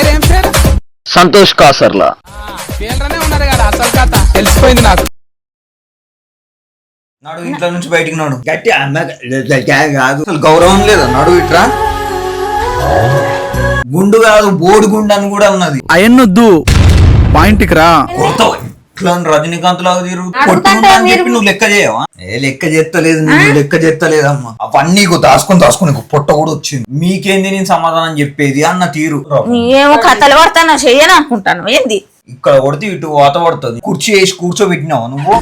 పేరేం పేరు? సంతోష్ కాసర్లా. పేర్లనే ఉన్నారు కదా, అసలు కథ తెలిసిపోయింది నాకు. నాడు ఇంట్లో నుంచి బయటికి నాడు గట్టి అన్న కాదు, అసలు గౌరవం లేదా నాడు ఇట్రా. గుండు కాదు బోడి గుండు అని కూడా ఉన్నది. అయన్నొద్దు, పాయింట్కి రా. కొడతావు ఇట్లా రజనీకాంత్ లాగా తిరుగు. నువ్వు లెక్క చేయవా? లెక్క చేస్తలేదు, నువ్వు లెక్క చేస్తలేదమ్మా. అవన్నీ దాసుకొని పొట్ట కూడా వచ్చింది. మీకేంది నేను సమాధానం చెప్పేది అన్న తీరు. ఏమో కథలు పడతాను చెయ్యను అనుకుంటాను. ఏంది ఇక్కడ కొడితే ఇటు వాత పడుతుంది. కుర్చీ వేసి కూర్చోబెట్టినావా నువ్వు?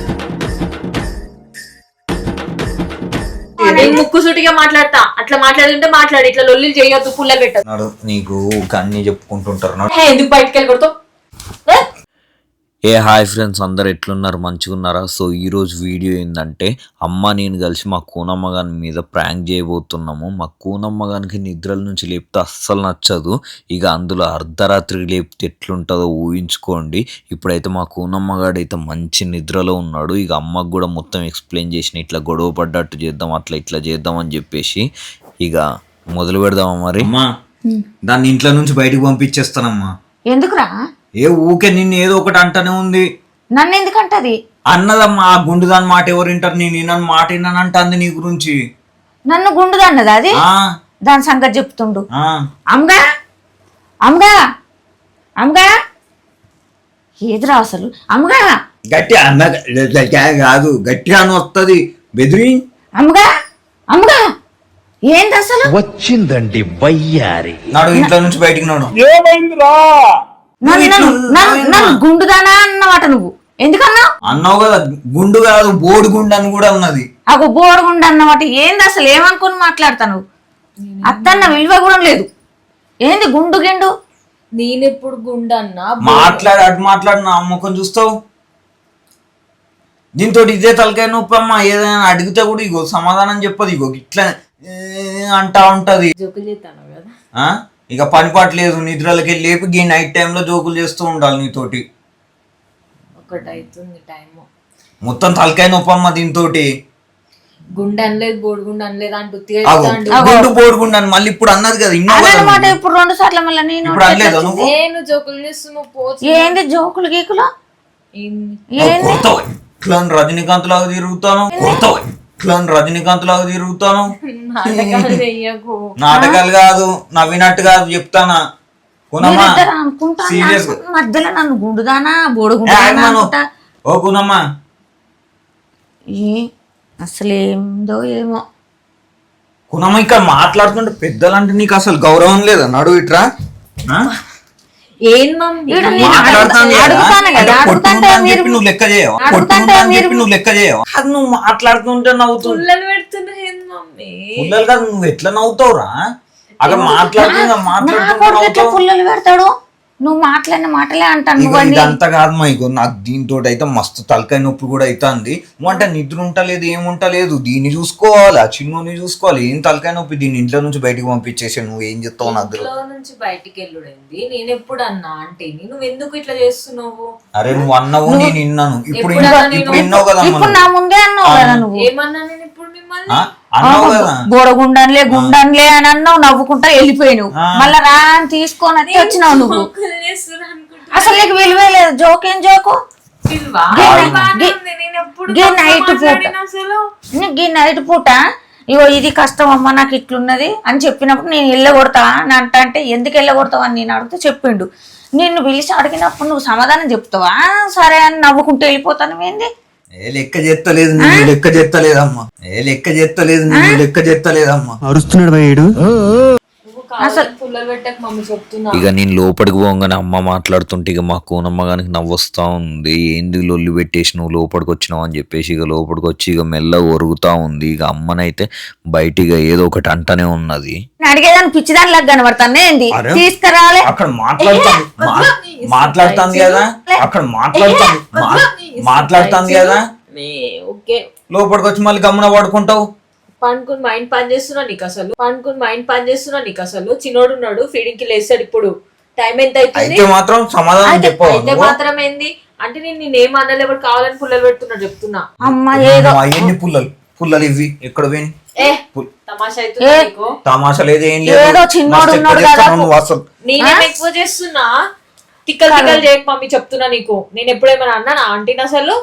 ముక్కు సూటిగా మాట్లాడతా, అట్లా మాట్లాడుతుంటే మాట్లాడి, ఇట్లా లొల్లి చేయొద్దు, పుల్ల పెట్టదు. నీకు అన్ని చెప్పుకుంటుంటారు. ఎందుకు బయటకు వెళ్ళి కొడతావు? ఏ హాయ్ ఫ్రెండ్స్, అందరు ఎట్లున్నారు? మంచిగున్నారా? సో ఈరోజు వీడియో ఏంటంటే అమ్మ నేను కలిసి మా కూనమ్మ గారి మీద ప్రాంక్ చేయబోతున్నాము. మా కూనమ్మ గారికి నిద్రల నుంచి లేపితే అస్సలు నచ్చదు. ఇక అందులో అర్ధరాత్రి లేపితే ఎట్లుంటుందో ఊహించుకోండి. ఇప్పుడైతే మా కూనమ్మ గారు అయితే మంచి నిద్రలో ఉన్నాడు. ఇక అమ్మకు కూడా మొత్తం ఎక్స్ప్లెయిన్ చేసిన, ఇట్లా గొడవ పడ్డట్టు చేద్దాం, అట్లా ఇట్లా చేద్దాం అని చెప్పేసి ఇక మొదలు పెడదామా మరి? అమ్మా దాన్ని ఇంట్లో నుంచి బయటకు పంపించేస్తానమ్మా. ఎందుకురా? ఏ ఊకే నిన్ను ఏదో ఒకటి అంటనే ఉంది. నన్ను ఎందుకంటది? అన్నదమ్మా ఆ గుండు దాని మాట ఎవరు వింటారు? నేను మాట విన్నానంటుంది నీ గురించి. నన్ను గుండుదా అన్నది అది? దాని సంగతి చెప్తుండు. అమ్మగా అమ్మగా అమ్మగా ఏదిరా అసలు? అమ్మగా గట్టి అన్న కాదు, గట్టిగా అని వస్తుంది బెదిరి. అమ్మగా అమ్మగా ఏంది అసలు? వచ్చిందండి వయ్యారి. నాడు ఇంట్లో నుంచి బయటికి నాడు. నన్ను గుండుదానా అన్నమాట. నువ్వు ఎందుకన్నా అన్నావు కదా, గుండు కాదు బోడి గుండు అని కూడా ఉన్నది. అగో బోడు గుండు అన్నమాట. ఏంది అసలు? ఏమనుకుని మాట్లాడతాను? అత్తన్న విలువ కూడా లేదు. ఏంది గుండు గిండు? నేనెప్పుడు గుండు అన్నా? అటు మాట్లాడు, నా అమ్మకం చూస్తావు. దీంతో ఇదే తలకాయ నొప్పి అమ్మ. ఏదైనా అడిగితే కూడా ఇగో సమాధానం చెప్పదు. ఇగో ఇట్లా అంటా ఉంటది. ఇక పని పాట లేదు, నిద్రలకి లేపి ఈ నైట్ టైంలో జోకులు చేస్తూ ఉండాలి నీతోటి. మొత్తం తలకాయ నొప్పమ్మ దీంతో. గుండు అనలేదు, బోడు గుండు అనలేదు అంటూ గుండు బోడు గుండు అని మళ్ళీ ఇప్పుడు అన్నది కదా. ఇప్పుడు 2 సార్లు మళ్ళీ నేను జోకులు చేస్తున్నావు. ఏంది జోకులు గీకులు? ఇట్లా రజనీకాంత్ లాగా తిరుగుతాను. రజనీకాంత్ లాగా తిరుగుతాను. నాటకాలు కాదు, నవ్వినట్టు కాదు చెప్తానా. మధ్యలో నన్ను గుండుదానా బోడుగుండా ఓ కునమ్మా. అసలేందో ఏమో కునమ్మ ఇక్కడ మాట్లాడుతుంటే పెద్దలంటే నీకు అసలు గౌరవం లేదా? నడు ఇట్రా. నువ్వు లెక్క చేయవా? నువ్వు లెక్క చేయవా? అది నువ్వు మాట్లాడుతుంటే నవ్వుతుంది. పుల్లలు కాదు, నువ్వు ఎట్లా నవ్వుతావురా? అక్కడ మాట్లాడుతున్నా పుల్లలు పెడతాడు. నువ్వు మాట్లాడిన మాటలే అంటాను. ఇదంతా కాదు మా. ఇగో నాకు దీంతో అయితే మస్తు తలకాయ నొప్పి కూడా అవుతుంది. అంటే నిద్ర ఉంటలేదు, ఏముంటలేదు. దీన్ని చూసుకోవాలి, ఆ చిన్నోని చూసుకోవాలి. ఏం తలకాయ నొప్పి? దీన్ని ఇంట్లో నుంచి బయటకి పంపించేసి నువ్వు ఏం చెప్తావు? ఇంట్లో నుంచి బయటికి వెళ్ళుడేంది? నేను ఎప్పుడు అన్నా అంటే నువ్వు ఎందుకు ఇట్లా చేస్తున్నావు? అరే నువ్వు అన్నావు, నేను విన్నాను. ఇప్పుడు విన్నావు కదా. ఇప్పుడు నా ముందే అన్నావు కదా. నువ్వు ఏమన్నా? నేను ఇప్పుడు మిమ్మల్ని బోడగుండన్లే గుండన్లే అని అన్నావు. నవ్వుకుంటా వెళ్ళిపోయినావు. మళ్ళా రా అని తీసుకొని వచ్చినావు. నువ్వు అసలు నీకు విలువే లేదు. జోకేం జోకు? నైట్ పూట ఇగో ఇది కష్టం అమ్మ నాకు ఇట్లున్నది అని చెప్పినప్పుడు నేను వెళ్ళగొడతా అని అంటే ఎందుకు వెళ్ళగొడతావు అని నేను అడిగితే చెప్పిండు. నిన్ను పిలిచి అడిగినప్పుడు నువ్వు సమాధానం చెప్తావా? సరే అని నవ్వుకుంటూ వెళ్ళిపోతాను. ఏంది లెక్క చేస్తలేదు, నువ్వు లెక్క చేస్తలేదమ్మా. లెక్క చేస్తలేదు, నువ్వు లెక్క చేస్తలేదమ్మా. అరుస్తున్నాడు భయ్యుడు. ఇక నేను లోపలికి పోగానే అమ్మ మాట్లాడుతుంటే ఇక మా కూనమ్మ గానికి నవ్వొస్తా ఉంది. ఏంది లొల్లి పెట్టేసి నువ్వు లోపలికి వచ్చినావు అని చెప్పేసి ఇక లోపలికి వచ్చి ఇక మెల్లగా ఒరుగుతా ఉంది. ఇక అమ్మనైతే బయటిగా ఏదో ఒకటి అంటనే ఉన్నది. అడిగేదాన్ని పిచ్చిదాని లాగా కనబడతాను. ఏంది తీసుకురాలే? అక్కడ మాట్లాడుతుంది కదా, అక్కడ మాట్లాడుతుంది కదా. లోపలికి వచ్చి మళ్ళీ గమ్మున పడుకుంటావు. పండుకుని మైండ్ పని చేస్తున్నా నీకు అసలు చిన్నోడు ఉన్నాడు, ఫీడింగ్ కి లేస్తాడు. ఇప్పుడు టైం ఎంత అయితే మాత్రం సమాధానం చెప్పు. అయితే మాత్రం ఏంది అంటే నేనేం అనలే, ఎవరు కావాలని పుల్లలు పెడుతున్నా చెప్తున్నా. అమ్మ ఏదో ఎన్ని పుల్లలు ఇవి ఎక్కడ తమాషా అవుతుంది. తమాషా లేదు, ఏం లేదు. చిన్నోడు ఉన్నాడు కదా, నేనేం ఎక్కువ చేస్తున్నా? తిక్కలు తిక్కలు చేయకు మమ్మీ, చెప్తున్నా నీకు. నేను ఎప్పుడేమైనా అన్నానా ఆంటీని? అసలు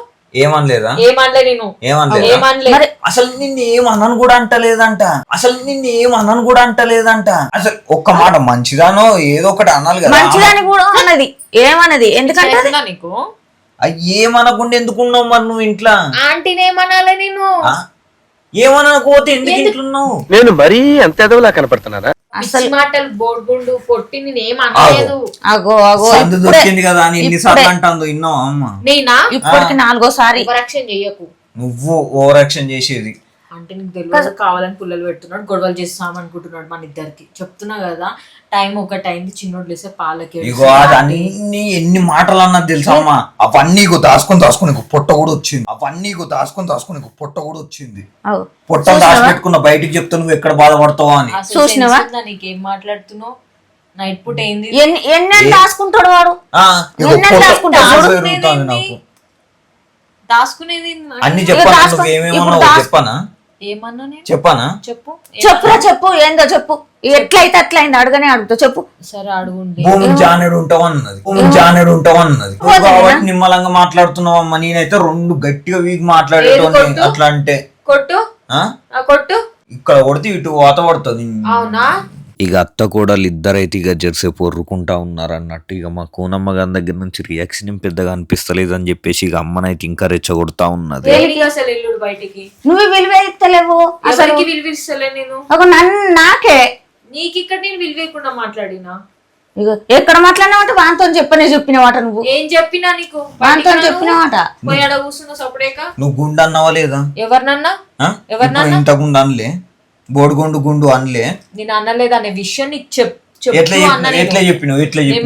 ఏమనలేదా? ఏమనలే నేను, ఏమనలే. అసలు నిన్ను ఏమనను కూడా అంటలేదంట. అసలు ఒక్క మాట మంచిదానో ఏదో ఒకటి అనాలి కదా. మంచిదాని కూడా అన్నది ఏమన్నది? ఎందుకంటే చెప్తున్నా నీకు. ఏమనకుండా ఎందుకున్నావు మరి నువ్వు ఇంట్లో? ఆంటీని ఏమనాలి నేను? ఏమనకపోతే ఎందుకు ఇంట్లున్నావు? నేను మరీ అంత ఎదవలా కనపడుతున్నారా? అసలు మాటలు బోర్గుండు పొట్టి నేను ఏం అనలేదు. అగో అగో సందు దొరికింది కదా అని ఎన్నిసార్లు అంటాందో ఇన్నావు అమ్మ. నేనా? ఇప్పటికి 4గోసారి. ఓవరాక్షన్ చెయ్యకు. నువ్వు ఓవర్ యాక్షన్ చేసేది. అంటే నీకు తెలియదు, కావాలని పుల్లలు పెడుతున్నాడు, గొడవలు చేస్తాం అనుకుంటున్నాడు మన ఇద్దరికి. చెప్తున్నా కదా, టైం ఒకటైంది, చిన్నోడు లేసే పాలకి. ఇగో అన్ని ఎన్ని మాటలు అన్నది తెలుసా అమ్మ? అవన్నీ దాచుకొని పొట్ట కూడా వచ్చింది. పొట్ట దాచిపెట్టుకున్న బయటికి చెప్తా నువ్వు ఎక్కడ బాధపడతావా అని. చూసినవా? నీకేం మాట్లాడుతున్నావు? నైట్ పూట ఏంది? ఎన్ని దాచుకుంటాడు వాడు? దాచుకునేది అన్ని చెప్పాను. నువ్వు ఏమేమన్నావు చెప్పానా? ఏమన్నా నేను? చెప్పానా? చెప్పురా, చెప్పు. ఏందో చెప్పు. ఎట్లయితే అట్లయింది, అడగనే అడుగుతా, చెప్పు. సరే అడుగుండి. భూమి జానేడు ఉంటావు అన్నది. కాబట్టి నిమ్మలంగా మాట్లాడుతున్నావు అమ్మ. నేనైతే 2 గట్టిగా వీక్ మాట్లాడేటోని. అట్లా అంటే కొట్టు, కొట్టు. ఇక్కడ కొడితే ఇటు వాత పడుతుంది. అవునా? ఇక అత్త కోడలు ఇద్దరైతే ఇక జెర్సేపు పొర్రుకుంటా ఉన్నారు అన్నట్టు. ఇక మా కూనమ్మ గారి దగ్గర నుంచి రియాక్షన్ ఏం పెద్దగా అనిపిస్తలేదు అని చెప్పేసి ఇక అమ్మనైతే ఇంకా రెచ్చగొడతా ఉన్నది. అసలు ఎల్లుడు బయటికి నువ్వు విలువేస్తలేవు. అసలుకి విలువిస్తలే నేను. నాకే నీకు ఇక్కడ నేను విలువేయకుండా మాట్లాడినా? ఇగో ఎక్కడ మాట్లాడినావంటే వాంతో చెప్పిన మాట. నువ్వు ఏం చెప్పినా నీకు? వాంతో చెప్పిన మాట. పోయాడ కూర్చున్నా సపడేక. నువ్వు గుండు అన్నావా లేదా? ఎవరినన్నా? ఇంత గుండు అనలే, బోడుగుండు గుండు అనలే. నేను అనలేదు అనే విషయం నీకు ఎట్లా చెప్పినావు?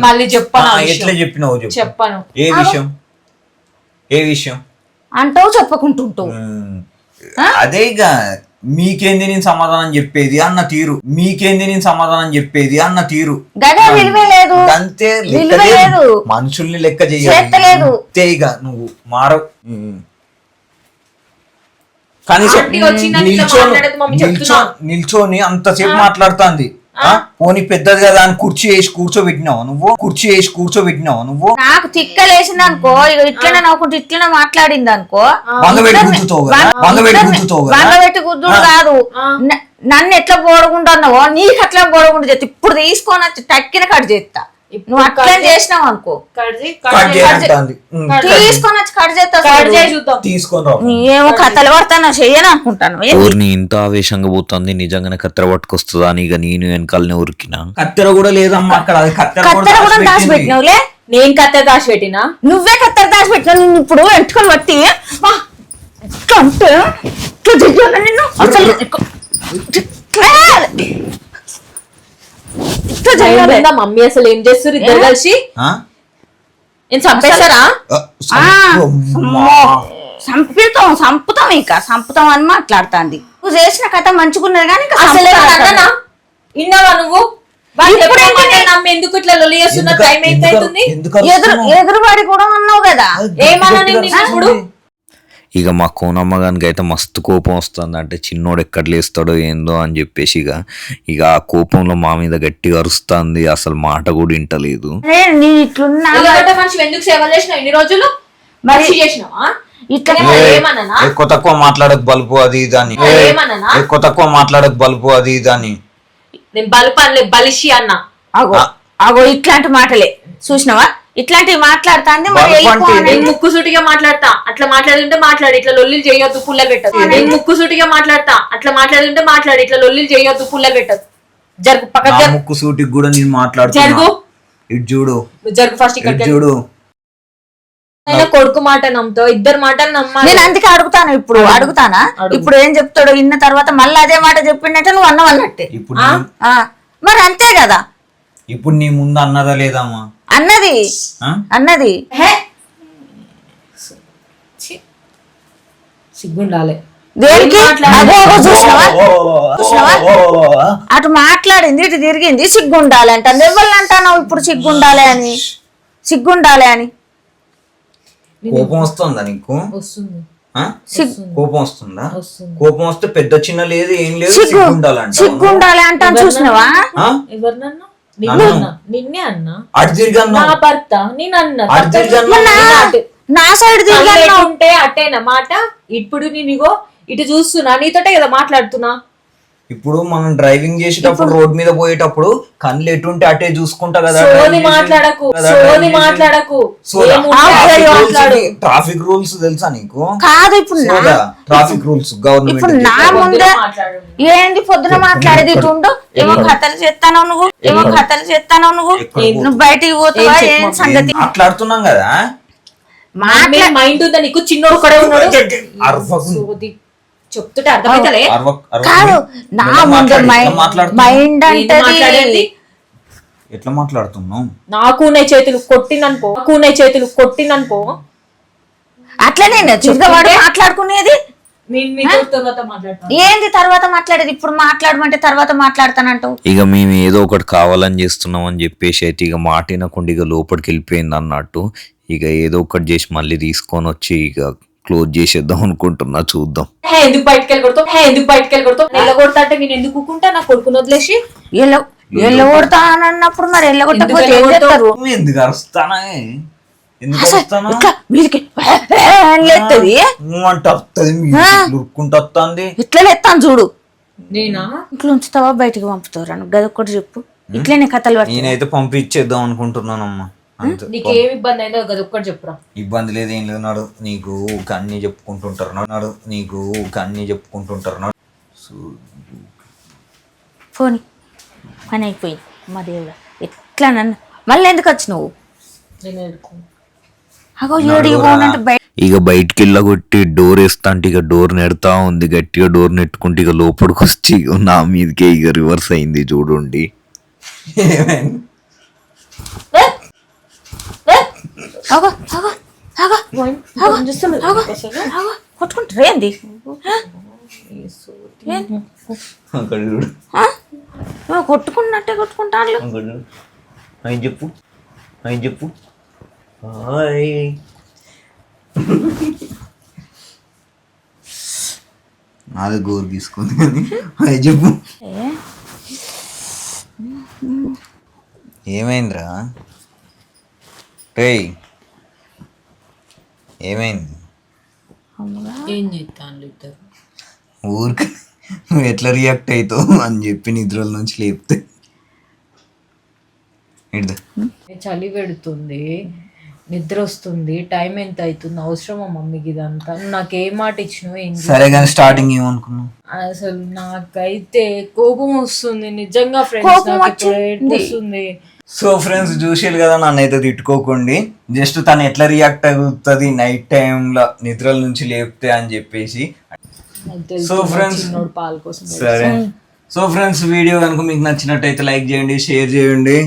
మళ్ళీ చెప్పాను. ఎట్లా చెప్పినావు? చెప్పాను. ఏ విషయం అంటావు, చెప్పుకుంటుంటావు. అదే ఇక మీకేంది నేను సమాధానం చెప్పేది అన్న తీరు. గదే విలువే లేదు, అంతే. మనుషుల్ని లెక్క చేయలేదు. ఇక నువ్వు మారవు. కనీసం నిల్చొని అంతసేపు మాట్లాడుతుంది. పోనీ పెద్దది కదా అని కుర్చీ వేసి కూర్చోబెట్టినావు నువ్వు. నాకు తిక్కలేసింది అనుకో, ఇక ఇట్లనే నవ్వుకుంటూ ఇట్లనే మాట్లాడింది అనుకో, వంగబెట్టి గుద్దుడు కాదు. నన్ను ఎట్లా బోడగుంటున్నావో నీకు అట్లా బోడగుంటు చేస్తా. ఇప్పుడు తీసుకొని వచ్చి టక్కిన కట్ చేస్తా. నువ్వు అట్లా చేసినావు అనుకో, తీసుకొని వచ్చి కట్ చేస్తా. ఏమో కథలు పడతాను చెయ్యను అనుకుంటాను. ఊరిని ఇంత ఆవేశంగా పోతుంది, నిజంగానే కత్తెర పట్టుకొస్తుందా అని ఇక నేను వెనకాలనే ఉరికినా. కత్తెర కూడా లేదమ్మా అక్కడ. కత్తెర కూడా దాచిపెట్టినావులే. నేను కత్తెర దాచిపెట్టినా? నువ్వే కత్తెర దాచిపెట్టినావు. నిన్ను ఇప్పుడు ఎంటుకలు పట్టి నిన్ను అసలు మమ్మీ అసలు ఏం చేస్తారు ఇద్దరు కలిసి? నేను చంపేశారా? సంపుతాం ఇంకా సంపుతాం అని మాట్లాడుతుంది. నువ్వు చేసిన కథ మంచుకున్నది కానీ విన్నావా నువ్వు? ఎందుకు ఇట్లా లొల్లి చేస్తున్నా? టైం ఎంత అవుతుంది? ఎదురువాడి కూడా అన్నావు కదా. ఏమన్నా నేను ఇప్పుడు? ఇక మా కోనమ్మ గానికి అయితే మస్తు కోపం వస్తుంది. అంటే చిన్నోడు ఎక్కడ లేస్తాడో ఏందో అని చెప్పేసి ఇక ఆ కోపంలో మా మీద గట్టిగా అరుస్తుంది. అసలు మాట కూడా వింటలేదు. ఎందుకు సేవ చేసినావు ఇన్ని రోజులు? చేసినావా? ఎక్కువ తక్కువ మాట్లాడదు బల్బు అది ఇది అని. ఎక్కువ తక్కువ మాట్లాడదు బల్బు అది ఇది అని. నేను బల్బు అనలే, బలిషి అన్నా. అగో ఇట్లాంటి మాటలే చూసినావా? ఇట్లాంటివి మాట్లాడుతాంది. నేను ముక్కుసూటిగా మాట్లాడతా. అట్లా మాట్లాడుతుంటే మాట్లాడి ఇట్లా లొల్లిలు చేయొద్దు, పుల్లలు పెట్టదు. నేను ముక్కుసూటిగా మాట్లాడతా. అట్లా మాట్లాడుతుంటే మాట్లాడి ఇట్లా లొల్లిలు చేయొద్దు, పుల్లలు పెట్టదు. జరుగు పక్కన. ముక్కుసూటికి కూడా నేను మాట్లాడుతా. జరుగు. ఇటు చూడు. జరుగు ఫస్ట్ ఇక్కడ చూడు. కొడుకు మాట నమ్ముతావు, ఇద్దరు మాటలు నమ్మాలి. నేను అందుకే అడుగుతాను. ఇప్పుడు అడుగుతానా? ఇప్పుడు ఏం చెప్తాడు విన్న తర్వాత మళ్ళీ అదే మాట చెప్పిందంటే నువ్వు అన్నవన్నట్టే. మరి అంతే కదా. ఇప్పుడు నీ ముందు అన్నదా లేదమ్మా? అన్నది సిగ్గుండాలి. అటు మాట్లాడింది, ఇటు తిరిగింది. సిగ్గుండాలి అంటాను. ఎవరు అంటాను ఇప్పుడు సిగ్గుండాలి అని? కోపం వస్తుందా నీకు? వస్తుంది. కోపం వస్తుందా? కోపం వస్తే పెద్ద చిన్న లేదు, ఏం లేదు. సిగ్గుండాలి అంటాను. చూసినావా? ఎవరినన్నా నిన్నే అన్నా అటు తిరిగాను నా భర్త నేను అన్నా అటు తిరిగాను నా సైడ్ ఉంటే అట్టేనా మాట. ఇప్పుడు నేను ఇగో ఇటు చూస్తున్నా, నీతోటే కదా మాట్లాడుతున్నా. ఇప్పుడు మనం డ్రైవింగ్ చేసేటప్పుడు రోడ్ మీద పోయేటప్పుడు కళ్ళు ఎటుంటే అటే చూసుకుంటా కదా. సోది మాట్లాడకు, సోది మాట్లాడకు. ట్రాఫిక్ రూల్స్ తెలుసా నీకు? కాదు ఇప్పుడు ట్రాఫిక్ రూల్స్ ఇప్పుడు గవర్నమెంట్. నా ముందే ఏంది పొద్దున మాట్లాడేది ఇటు ఉండు. ఏమో కథలు చేస్తానో నువ్వు, ఏమో కథలు చేస్తానో నువ్వు బయటికి పోతావా ఏం సంగతి మాట్లాడుతున్నాం కదా. మైండ్ ఉందా నీకు? చిన్నోడు కూడా ఉన్నాడు. చెప్తుంటే అర్థమైతలే. కాదు నా ముందు మైండ్ అంటే ఎట్లా మాట్లాడుతున్నావు? నాకు చేతులు కొట్టిననుకో, కొట్టిననుకో అట్లనే చిన్నవాడు మాట్లాడుకునేది. ఏంది తర్వాత మాట్లాడేది? ఇప్పుడు మాట్లాడమంటే తర్వాత మాట్లాడతానంటావు. ఇక మేము ఏదో ఒకటి కావాలని చేస్తున్నాం అని చెప్పేసి అయితే ఇక మాట వినకుండా ఇక లోపలికి వెళ్ళిపోయింది అన్నట్టు. ఇక ఏదో ఒకటి చేసి మళ్ళీ తీసుకొని వచ్చి ఇక క్లోజ్ చేసేద్దాం అనుకుంటున్నా, చూద్దాం. ఎందుకు బయటకు వెళ్ళగొడతావు? వెళ్ళగొడతా అంటే నేను ఎందుకు ఊకుంటా? నా కొడుకుని వదిలేసి ఎల్లగొడతా అన్నప్పుడు మరి ఎల్లగొట్టకపోతే ఏం చేస్తారు? ఎందుకు అరుస్తానా? ఎందుకు అరుస్తానా? ఇట్లా లేస్తాను చూడు. నేనా ఇంట్లో ఉంచుతావా బయటకు పంపుతావరా? గదొక్కటి చెప్పు. ఇట్లనే కథలు నేనైతే పంపించేద్దాం అనుకుంటున్నానమ్మా. నీకేం ఇబ్బంది అయిందో గదొక్కటి చెప్పురా. ఇబ్బంది లేదు, ఏం లేదు. నాడు నీకు అన్ని చెప్పుకుంటుంటారు, నాడు నీకు అన్ని చెప్పుకుంటుంటారు. పోనీ పని అయిపోయింది. మా దేవుడా ఎట్లా నన్ను మళ్ళీ ఎందుకు వచ్చి నువ్వు అగో ఏడికి పోనంటే ఇక బయటికి వెళ్ళగొట్టి డోర్ వేస్తా అంటే ఇక డోర్ నెడతా ఉంది. గట్టిగా డోర్ నెట్టుకుంటే ఇక లోపలికి వచ్చి నా మీదకే ఇక రివర్స్ అయింది చూడండి. కొట్టుకుంటారు ఏంది? కొట్టుకున్నట్టే కొట్టుకుంటారు. ఆయన చెప్పు, ఆయన చెప్పు. నాదే గోరు తీసుకుంది కానీ ఆయన చెప్పు. ఏమైందిరా? ఏమైంది? ఏం చేస్తాను ఇద్దరు ఊరికి నువ్వు ఎట్లా రియాక్ట్ అవుతావు అని చెప్పి నిద్రల నుంచి లేపితే చలి పెడుతుంది, నిద్ర వస్తుంది, టైం ఎంత అవుతుంది, అవసరమా మమ్మీకి ఇదంతా? నాకేం మాట ఇచ్చినావు? సరే కానీ స్టార్టింగ్ ఏమనుకున్నావు? అసలు నాకైతే కోపం వస్తుంది నిజంగా ఫ్రెండ్స్, వస్తుంది. సో ఫ్రెండ్స్ చూసేది కదా, నన్ను అయితే తిట్టుకోకండి. జస్ట్ తను ఎట్లా రియాక్ట్ అవుతుంది నైట్ టైంలో నిద్రల నుంచి లేపితే అని చెప్పేసి. సో ఫ్రెండ్స్ సరే, సో ఫ్రెండ్స్ వీడియో కనుక మీకు నచ్చినట్టయితే లైక్ చేయండి, షేర్ చేయండి.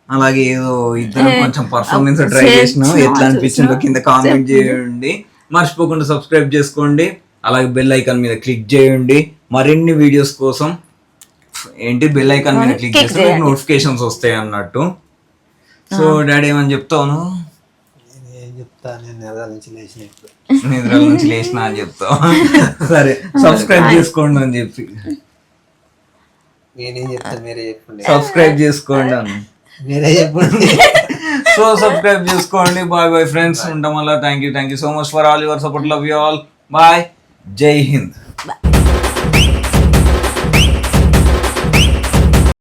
అలాగే ఏదో ఇద్దరు కొంచెం పర్ఫార్మెన్స్ ట్రై చేసినాం, ఎట్లా అనిపించిందో కింద కామెంట్ చేయండి. మర్చిపోకుండా సబ్స్క్రైబ్ చేసుకోండి, అలాగే బెల్ ఐకాన్ మీద క్లిక్ చేయండి. మరిన్ని వీడియోస్ కోసం ఏంటి బెల్ ఐకాన్ మీద క్లిక్ చేస్తే నోటిఫికేషన్స్ వస్తాయి అన్నట్టు. సో డాడీ ఏమని చెప్తాను? నిద్ర నుంచి లేచిన అని చెప్తావు. సరే సబ్స్క్రైబ్ చేసుకోండి అని చెప్పి సబ్స్క్రైబ్ చేసుకోండి అని మీరే చెప్పండి. సో సబ్స్క్రైబ్ చేసుకోండి. బాయ్ బాయ్ ఫ్రెండ్స్, ఉంటాం. అలా thank you so much for all your support. Love you all. Bye. జై హింద్.